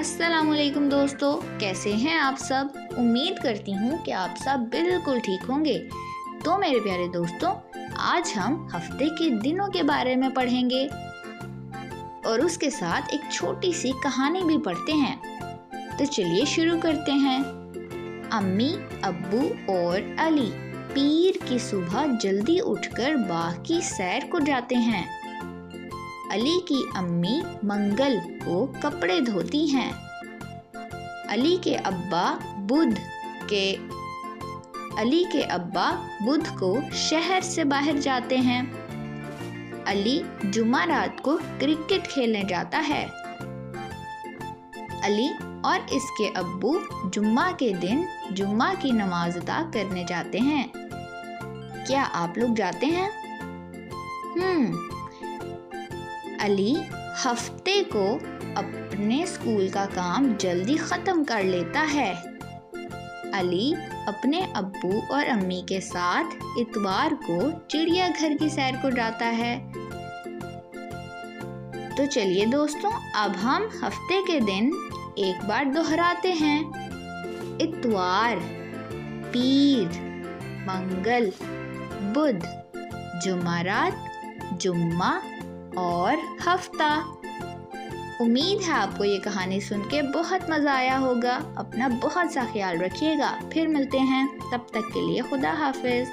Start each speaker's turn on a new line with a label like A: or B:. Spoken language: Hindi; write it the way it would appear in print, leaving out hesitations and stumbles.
A: अस्सलामुअलैकुम दोस्तों, कैसे हैं आप सब। उम्मीद करती हूँ कि आप सब बिल्कुल ठीक होंगे। तो मेरे प्यारे दोस्तों, आज हम हफ्ते के दिनों के बारे में पढ़ेंगे और उसके साथ एक छोटी सी कहानी भी पढ़ते हैं। तो चलिए शुरू करते हैं। अम्मी, अब्बू और अली पीर की सुबह जल्दी उठकर बाग की सैर को जाते हैं। अली की अम्मी मंगल को कपड़े धोती हैं। अली के अब्बा बुध को शहर से बाहर जाते हैं। अली जुमा रात को क्रिकेट खेलने जाता है। अली और इसके अब्बू जुम्मा के दिन जुम्मा की नमाज अदा करने जाते हैं। क्या आप लोग जाते हैं? अली हफ्ते को अपने स्कूल का काम जल्दी ख़त्म कर लेता है। अली अपने अब्बू और अम्मी के साथ इतवार को चिड़ियाघर की सैर को जाता है। तो चलिए दोस्तों, अब हम हफ्ते के दिन एक बार दोहराते हैं। इतवार, पीर, मंगल, बुध, जुमारात, जुम्मा और हफ्ता। उम्मीद है आपको ये कहानी सुन के बहुत मज़ा आया होगा। अपना बहुत सा ख्याल रखिएगा। फिर मिलते हैं, तब तक के लिए खुदा हाफिज़।